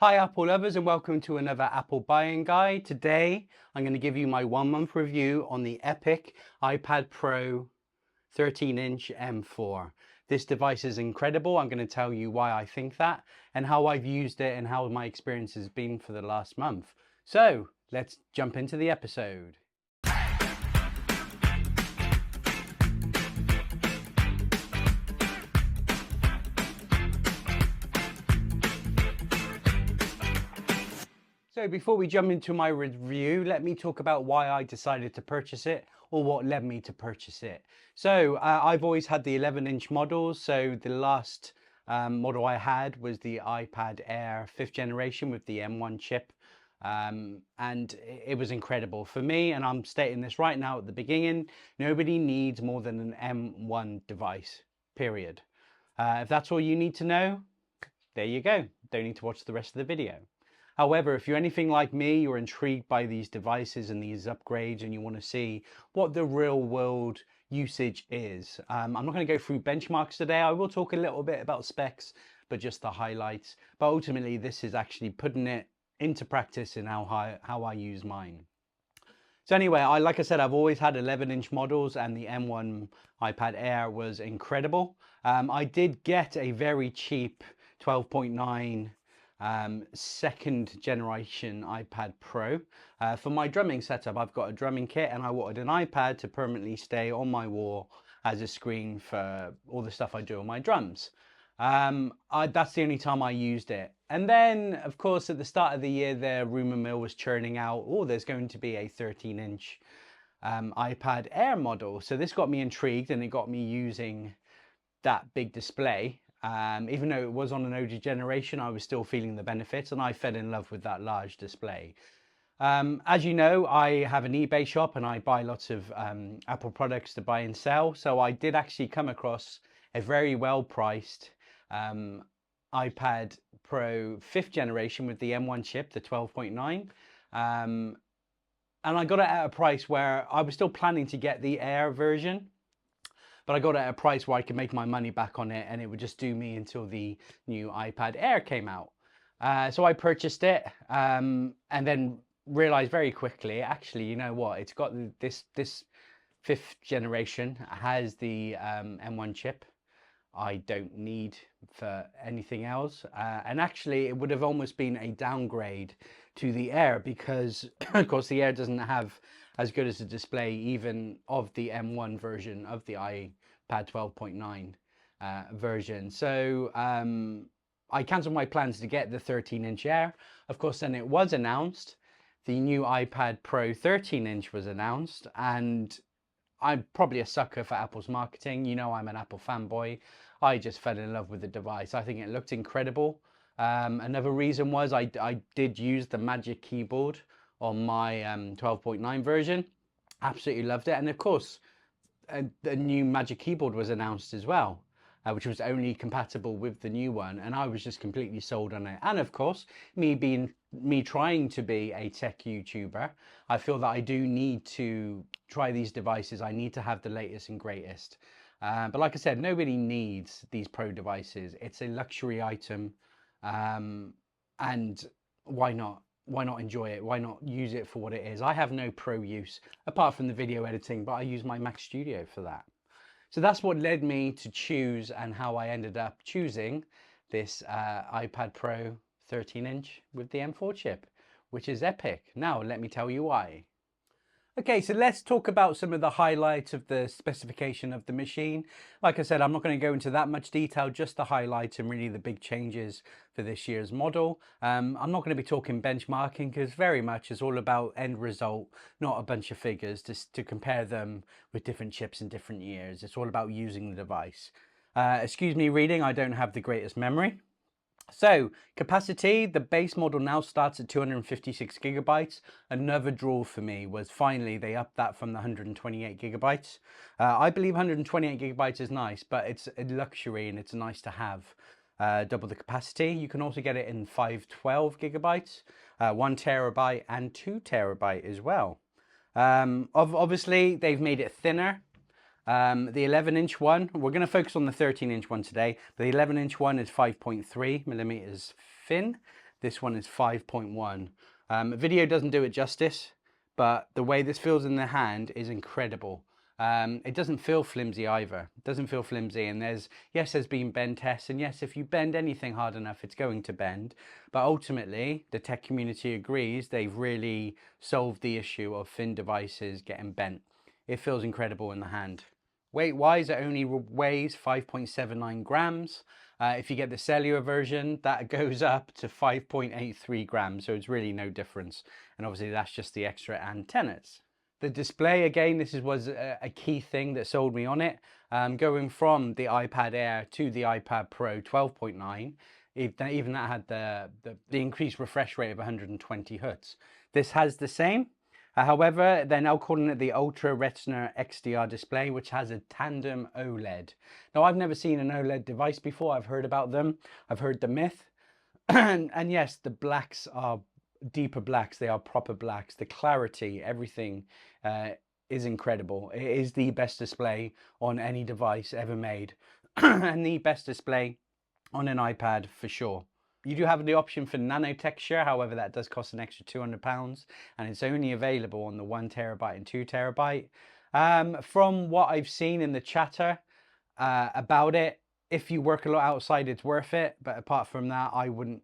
Hi Apple lovers and welcome to another Apple buying guide. Today I'm going to give you my 1 month review on the Epic iPad Pro 13-inch M4. This device is incredible. I'm going to tell you why I think that and how I've used it and how my experience has been for the last month. So let's jump into the episode. So before we jump into my review, let me talk about why I decided to purchase it or what led me to purchase it. So I've always had the 11-inch models. So the last model I had was the iPad Air 5th generation with the M1 chip. And it was incredible for me. And I'm stating this right now at the beginning, nobody needs more than an M1 device, period. If that's all you need to know, there you go. Don't need to watch the rest of the video. However, if you're anything like me, you're intrigued by these devices and these upgrades and you want to see what the real world usage is. I'm not going to go through benchmarks today. I will talk a little bit about specs, but just the highlights. But ultimately, this is actually putting it into practice in how I use mine. So anyway, like I said, I've always had 11-inch models and the M1 iPad Air was incredible. I did get a very cheap 12.9 second generation iPad Pro. For my drumming setup, I've got a drumming kit and I wanted an iPad to permanently stay on my wall as a screen for all the stuff I do on my drums. That's the only time I used it. And then, of course, at the start of the year, the rumor mill was churning out, oh, there's going to be a 13-inch iPad Air model. So this got me intrigued and it got me using that big display. Even though it was on an older generation, I was still feeling the benefits and I fell in love with that large display. As you know, I have an eBay shop and I buy lots of Apple products to buy and sell. So I did actually come across a very well priced iPad Pro 5th generation with the M1 chip, the 12.9. And I got it at a price where I was still planning to get the Air version, but I got it at a price where I could make my money back on it and it would just do me until the new iPad Air came out. So I purchased it and then realized very quickly, actually, you know what, it's got this 5th generation has the M1 chip. I don't need for anything else. And actually it would have almost been a downgrade to the Air because of course the Air doesn't have as good as a display even of the M1 version of the iPad 12.9 version. So I cancelled my plans to get the 13-inch Air. Of course, then it was announced. The new iPad Pro 13-inch was announced, and I'm probably a sucker for Apple's marketing. You know, I'm an Apple fanboy. I just fell in love with the device. I think it looked incredible. Another reason was I did use the Magic Keyboard on my 12.9 version. Absolutely loved it. And of course, the new Magic Keyboard was announced as well, which was only compatible with the new one. And I was just completely sold on it. And of course, me trying to be a tech YouTuber, I feel that I do need to try these devices. I need to have the latest and greatest. But like I said, nobody needs these Pro devices. It's a luxury item. And why not? Why not enjoy it? Why not use it for what it is? I have no pro use apart from the video editing, but I use my Mac Studio for that. So that's what led me to choose and how I ended up choosing this iPad Pro 13-inch with the M4 chip, which is epic. Now, let me tell you why. Okay, so let's talk about some of the highlights of the specification of the machine. Like I said, I'm not going to go into that much detail, just the highlights and really the big changes for this year's model. I'm not going to be talking benchmarking because very much is all about end result, not a bunch of figures to compare them with different chips in different years. It's all about using the device. Excuse me reading, I don't have the greatest memory. So capacity, the base model now starts at 256 gigabytes. Another draw for me was finally they upped that from the 128 gigabytes. I believe 128 gigabytes is nice, but it's a luxury and it's nice to have double the capacity. You can also get it in 512 gigabytes, 1 terabyte and 2 terabyte as well. Obviously they've made it thinner. The 11-inch one, we're going to focus on the 13-inch one today, but the 11-inch one is 5.3 millimeters thin. This one is 5.1. Video doesn't do it justice, but the way this feels in the hand is incredible. It doesn't feel flimsy either. It doesn't feel flimsy, and there's been bend tests, and yes, if you bend anything hard enough, it's going to bend. But ultimately, the tech community agrees they've really solved the issue of thin devices getting bent. It feels incredible in the hand. Weight-wise, it only weighs 5.79 grams. If you get the cellular version, that goes up to 5.83 grams, so it's really no difference. And obviously, that's just the extra antennas. The display, again, was a key thing that sold me on it. Going from the iPad Air to the iPad Pro 12.9, even that had the increased refresh rate of 120 Hz. This has the same. However, they're now calling it the Ultra Retina XDR display, which has a tandem OLED. Now, I've never seen an OLED device before. I've heard about them. I've heard the myth. And yes, the blacks are deeper blacks. They are proper blacks. The clarity, everything is incredible. It is the best display on any device ever made and the best display on an iPad for sure. You do have the option for nano texture, however that does cost an extra £200, and it's only available on the 1TB and 2TB. From what I've seen in the chatter about it, if you work a lot outside, it's worth it, but apart from that, I wouldn't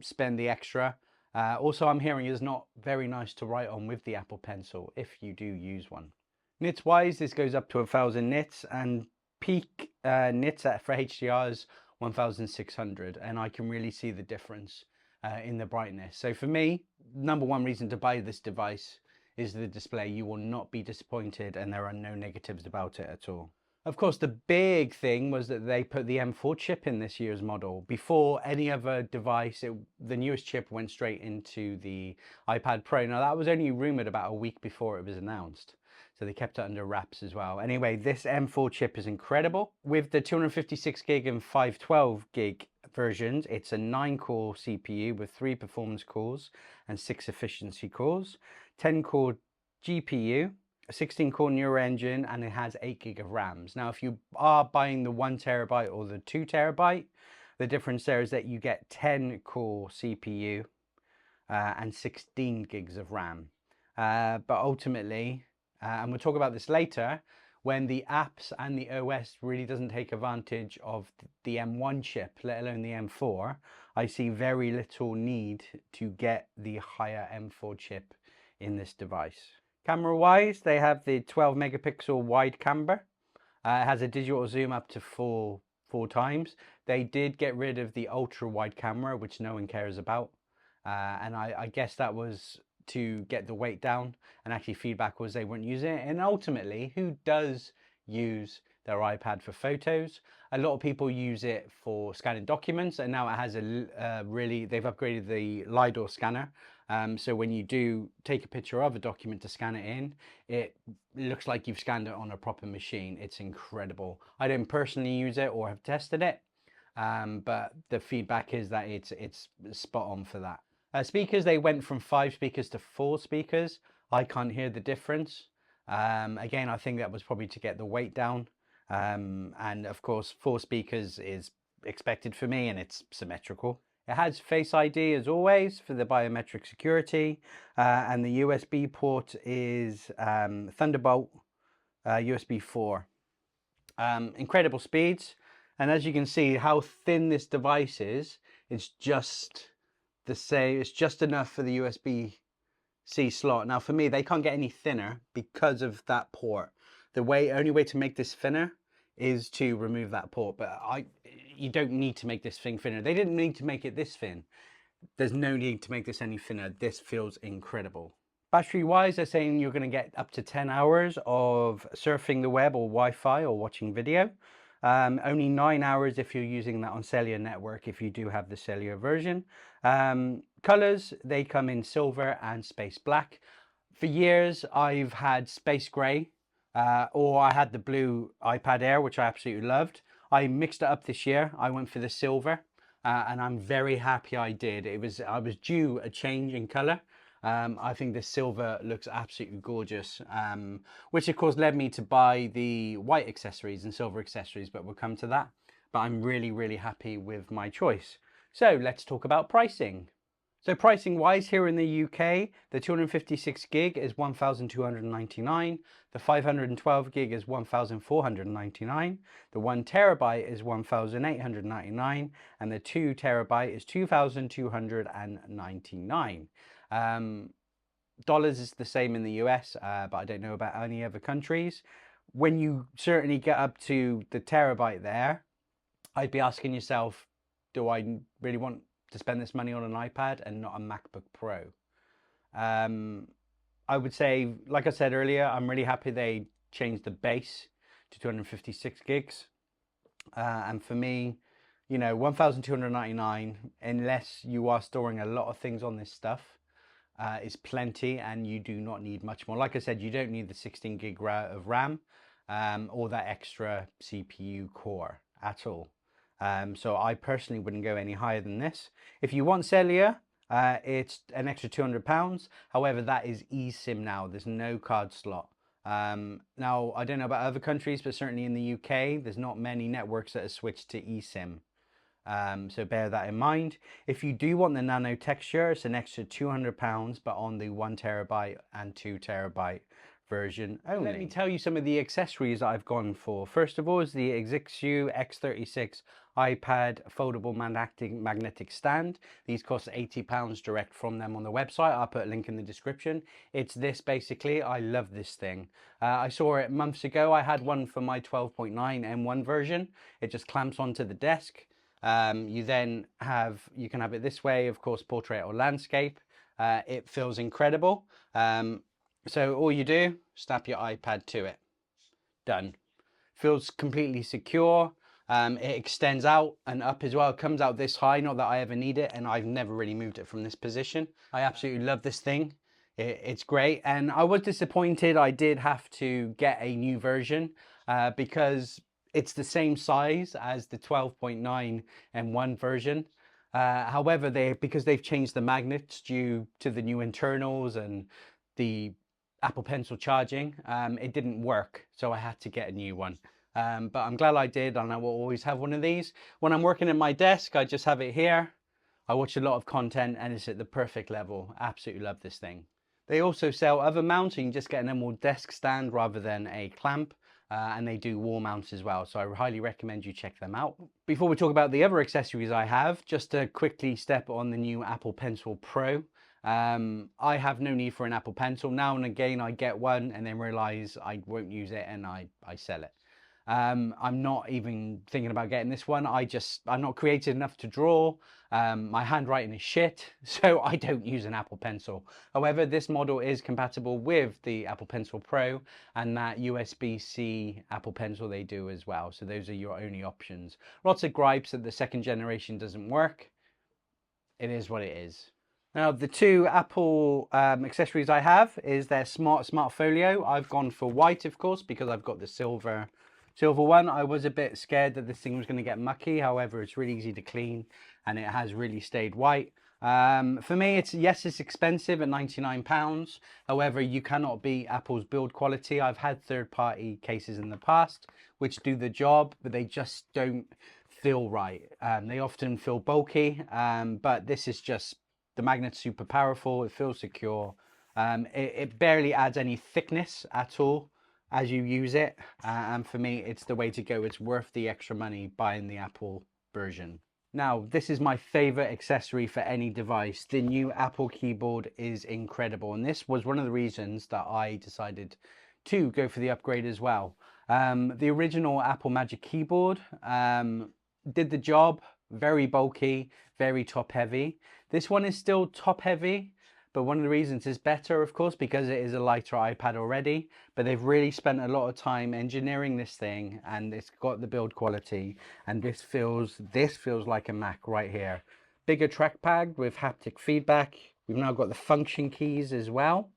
spend the extra. Also, I'm hearing it's not very nice to write on with the Apple Pencil if you do use one. Nits wise, this goes up to 1000 nits, and peak nits for HDR is 1600, and I can really see the difference in the brightness. So for me, number one reason to buy this device is the display. You will not be disappointed, and there are no negatives about it at all. Of course, the big thing was that they put the M4 chip in this year's model. Before any other device, the newest chip went straight into the iPad Pro. Now, that was only rumored about a week before it was announced, so they kept it under wraps as well. Anyway, this M4 chip is incredible. With the 256 gig and 512 gig versions, it's a 9-core CPU with 3 performance cores and 6 efficiency cores, 10-core GPU, a 16-core neural engine, and it has 8 gig of RAMs. Now, if you are buying the 1TB or the 2TB, the difference there is that you get 10-core CPU and 16 gigs of RAM. But ultimately, and we'll talk about this later, when the apps and the OS really doesn't take advantage of the M1 chip, let alone the M4, I see very little need to get the higher M4 chip in this device. Camera wise, they have the 12 megapixel wide camera. It has a digital zoom up to four times. They did get rid of the ultra wide camera, which no one cares about. And I guess that was to get the weight down, and actually feedback was they weren't using it. And ultimately, who does use their iPad for photos? A lot of people use it for scanning documents, and now it has they've upgraded the LiDAR scanner. So when you do take a picture of a document to scan it in, it looks like you've scanned it on a proper machine. It's incredible. I didn't personally use it or have tested it, but the feedback is that it's spot on for that. Speakers, they went from 5 speakers to 4 speakers. I can't hear the difference. Again, I think that was probably to get the weight down. And of course, 4 speakers is expected for me, and it's symmetrical. It has Face ID as always for the biometric security, and the USB port is Thunderbolt USB 4. Incredible speeds, and as you can see how thin this device is, it's just it's just enough for the USB-C slot. Now for me, they can't get any thinner because of that port. The only way to make this thinner is to remove that port, but you don't need to make this thing thinner. They didn't need to make it this thin. There's no need to make this any thinner. This feels incredible. Battery wise, they're saying you're going to get up to 10 hours of surfing the web or Wi-Fi or watching video. Only 9 hours if you're using that on cellular network, if you do have the cellular version. Colors, they come in silver and space black. For years, I've had space gray, or I had the blue iPad Air, which I absolutely loved. I mixed it up this year. I went for the silver, and I'm very happy I did. I was due a change in color. I think the silver looks absolutely gorgeous, which of course led me to buy the white accessories and silver accessories, but we'll come to that. But I'm really, really happy with my choice. So let's talk about pricing. So pricing wise here in the UK, the 256 gig is 1,299, the 512 gig is 1,499, the 1 terabyte is 1,899, and the 2 terabyte is 2,299. Dollars is the same in the US, but I don't know about any other countries. When you certainly get up to the terabyte there, I'd be asking yourself, do I really want to spend this money on an iPad and not a MacBook Pro? I would say, like I said earlier, I'm really happy they changed the base to 256 gigs. And for me, you know, 1,299, unless you are storing a lot of things on this stuff, is plenty, and you do not need much more. Like I said, you don't need the 16 gig of RAM or that extra CPU core at all. So I personally wouldn't go any higher than this. If you want cellular, it's an extra £200. However, that is eSIM now. There's no card slot. Now, I don't know about other countries, but certainly in the UK, there's not many networks that have switched to eSIM. So bear that in mind. If you do want the nano texture, it's an extra £200, but on the 1 terabyte and 2 terabyte version only. Let me tell you some of the accessories that I've gone for. First of all is the Exixu X36 iPad foldable magnetic stand. These cost £80 direct from them on the website. I'll put a link in the description. It's this basically. I love this thing. I saw it months ago. I had one for my 12.9 M1 version. It just clamps onto the desk. You can have it this way, of course, portrait or landscape. It feels incredible. So all you do, snap your iPad to it. Done. Feels completely secure. It extends out and up as well. It comes out this high, not that I ever need it, and I've never really moved it from this position. I absolutely love this thing. It's great, and I was disappointed I did have to get a new version because it's the same size as the 12.9 M1 version. However, because they've changed the magnets due to the new internals and the Apple Pencil charging, it didn't work, so I had to get a new one. But I'm glad I did, and I will always have one of these. When I'm working at my desk, I just have it here. I watch a lot of content, and it's at the perfect level. Absolutely love this thing. They also sell other mounts, so you can just get a normal desk stand rather than a clamp. And they do wall mounts as well, so I highly recommend you check them out. Before we talk about the other accessories I have, just to quickly step on the new Apple Pencil Pro. I have no need for an Apple Pencil. Now and again I get one and then realize I won't use it and I sell it. I'm not even thinking about getting this one. I'm not creative enough to draw. My handwriting is shit, so I don't use an Apple Pencil. However, this model is compatible with the Apple Pencil Pro and that USB-C Apple Pencil they do as well. So those are your only options. Lots of gripes that the second generation doesn't work. It is what it is. Now, the two Apple accessories I have is their Smart Folio. I've gone for white, of course, because I've got the silver one. I was a bit scared that this thing was going to get mucky. However, it's really easy to clean and it has really stayed white. For me, it's expensive at £99. However, you cannot beat Apple's build quality. I've had third-party cases in the past which do the job, but they just don't feel right. They often feel bulky, but this is just, the magnet's super powerful. It feels secure. It barely adds any thickness at all as you use it, and for me it's the way to go. It's worth the extra money buying the Apple version. Now, this is my favorite accessory for any device. The new Apple keyboard is incredible, and this was one of the reasons that I decided to go for the upgrade as well. The original Apple Magic Keyboard did the job. Very bulky, very top heavy. This one is still top heavy, but one of the reasons is better, of course, because it is a lighter iPad already, but they've really spent a lot of time engineering this thing, and it's got the build quality, and this feels like a Mac right here. Bigger trackpad with haptic feedback. We've now got the function keys as well,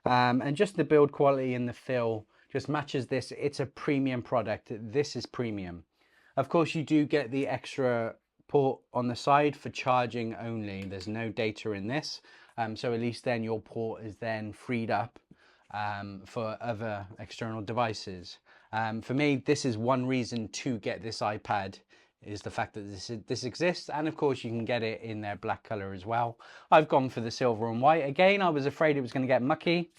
and just the build quality and the feel just matches this. It's a premium product. This is premium. Of course, you do get the extra port on the side for charging only. There's no data in this, so at least then your port is then freed up for other external devices. For me, this is one reason to get this iPad. is the fact that this exists, and of course you can get it in their black color as well. I've gone for the silver and white. Again, I was afraid it was going to get mucky.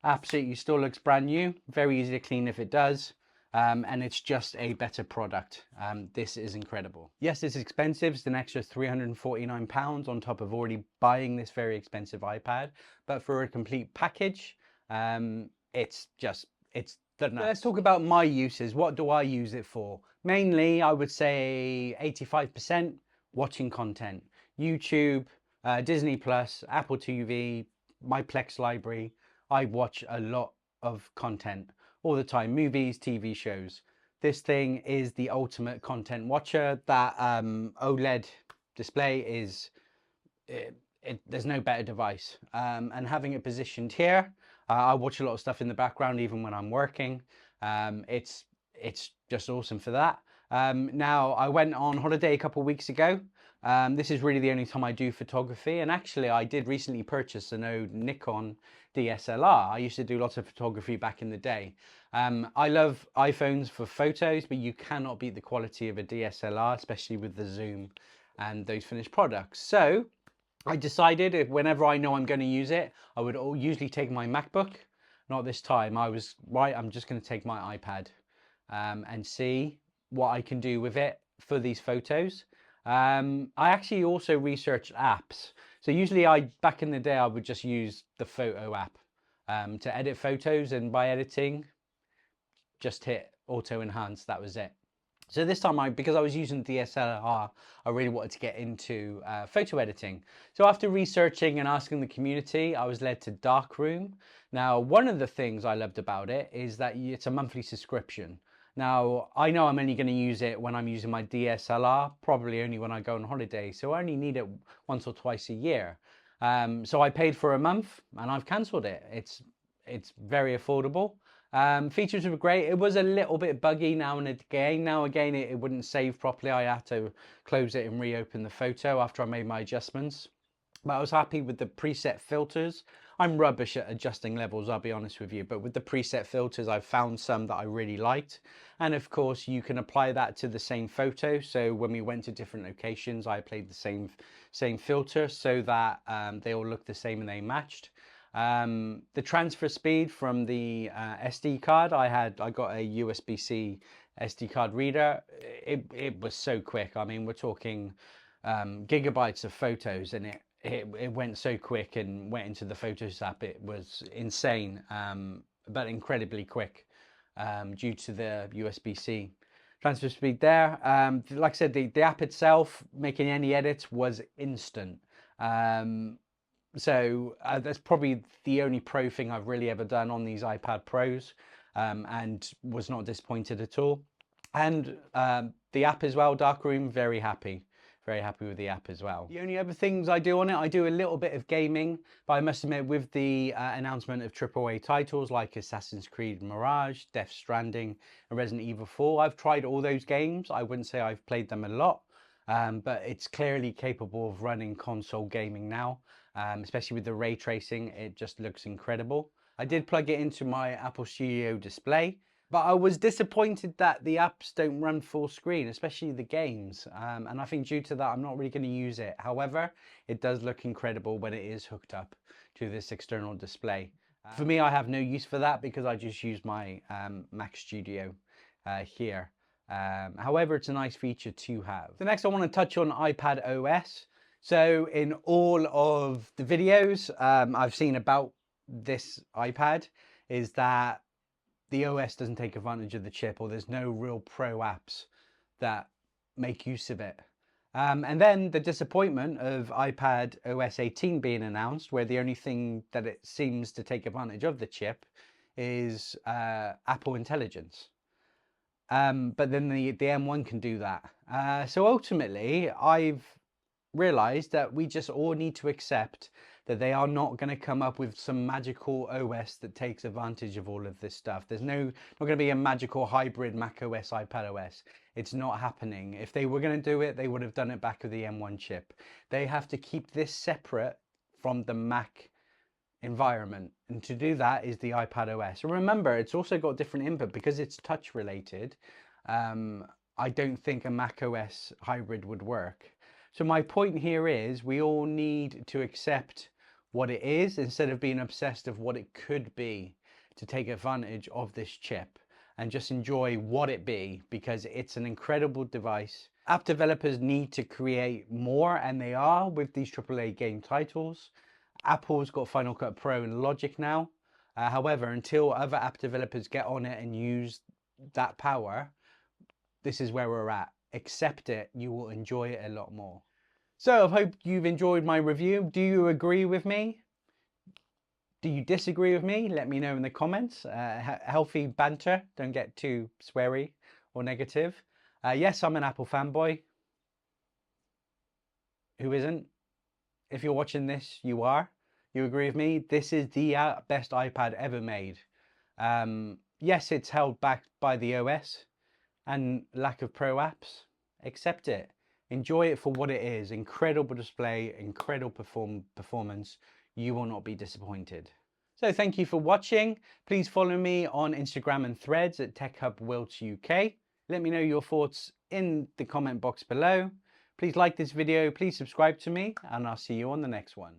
Absolutely still looks brand new, very easy to clean if it does. And it's just a better product. This is incredible. Yes, it's expensive. It's an extra £349 on top of already buying this very expensive iPad. But for a complete package, it's the nuts. Let's talk about my uses. What do I use it for? Mainly, I would say 85% watching content. YouTube, Disney Plus, Apple TV, my Plex library. I watch a lot of content all the time, movies, TV shows. This thing is the ultimate content watcher. That OLED display is, there's no better device. And having it positioned here, I watch a lot of stuff in the background even when I'm working. It's just awesome for that. Now, I went on holiday a couple of weeks ago. This is really the only time I do photography, and actually I did recently purchase an old Nikon DSLR. I used to do lots of photography back in the day. I love iPhones for photos, but you cannot beat the quality of a DSLR, especially with the zoom and those finished products. So I decided whenever I know I'm going to use it, I would usually take my MacBook. Not this time. I was right, I'm just going to take my iPad and see what I can do with it for these photos. I actually also researched apps. So usually back in the day, I would just use the photo app to edit photos, and by editing, just hit auto enhance, that was it. So this time, because I was using DSLR, I really wanted to get into photo editing. So after researching and asking the community, I was led to Darkroom. Now, one of the things I loved about it is that it's a monthly subscription. Now, I know I'm only going to use it when I'm using my DSLR, probably only when I go on holiday. So I only need it once or twice a year. So I paid for a month and I've cancelled it. It's very affordable. Features were great. It was a little bit buggy now and again. Now again, it wouldn't save properly. I had to close it and reopen the photo after I made my adjustments. But I was happy with the preset filters. I'm rubbish at adjusting levels, I'll be honest with you. But with the preset filters, I found some that I really liked. And of course, you can apply that to the same photo. So when we went to different locations, I applied the same filter so that they all looked the same and they matched. The transfer speed from the SD card, I got a USB-C SD card reader. It was so quick. I mean, we're talking gigabytes of photos, and it went so quick and went into the Photos app. It was insane, but incredibly quick due to the USB-C transfer speed there. Like I said, the app itself, making any edits was instant. So that's probably the only pro thing I've really ever done on these iPad Pros, and was not disappointed at all. And the app as well, Darkroom, very happy with the app as well. The only other things I do on it, I do a little bit of gaming, but I must admit with the announcement of AAA titles like Assassin's Creed Mirage, Death Stranding, and Resident Evil 4, I've tried all those games. I wouldn't say I've played them a lot, but it's clearly capable of running console gaming now. Especially with the ray tracing, it just looks incredible. I did plug it into my Apple Studio display, but I was disappointed that the apps don't run full screen, especially the games. And I think due to that, I'm not really going to use it. However, it does look incredible when it is hooked up to this external display. For me, I have no use for that because I just use my Mac Studio here. However, it's a nice feature to have. The next I want to touch on iPadOS. So in all of the videos I've seen about this iPad is that the OS doesn't take advantage of the chip, or there's no real pro apps that make use of it. And then the disappointment of iPadOS 18 being announced, where the only thing that it seems to take advantage of the chip is Apple Intelligence. But then the M1 can do that. So ultimately, I've realized that we just all need to accept that they are not going to come up with some magical OS that takes advantage of all of this stuff. There's not going to be a magical hybrid Mac OS, iPadOS. It's not happening. If they were going to do it, they would have done it back with the M1 chip. They have to keep this separate from the Mac environment, and to do that is the iPadOS. And remember, it's also got different input because it's touch related. I don't think a macOS hybrid would work. So my point here is we all need to accept what it is instead of being obsessed of what it could be, to take advantage of this chip and just enjoy what it be, because it's an incredible device. App developers need to create more, and they are with these AAA game titles. Apple's got Final Cut Pro and Logic now. However, until other app developers get on it and use that power, this is where we're at. Accept it, you will enjoy it a lot more. So I hope you've enjoyed my review. Do you agree with me? Do you disagree with me? Let me know in the comments. Healthy banter, don't get too sweary or negative. Yes, I'm an Apple fanboy. Who isn't? If you're watching this, you are. You agree with me? This is the best iPad ever made. Yes, it's held back by the OS and lack of pro apps. Accept it. Enjoy it for what it is. Incredible display, incredible performance. You will not be disappointed. So thank you for watching. Please follow me on Instagram and Threads at TechHubWilts UK. Let me know your thoughts in the comment box below. Please like this video, please subscribe to me, and I'll see you on the next one.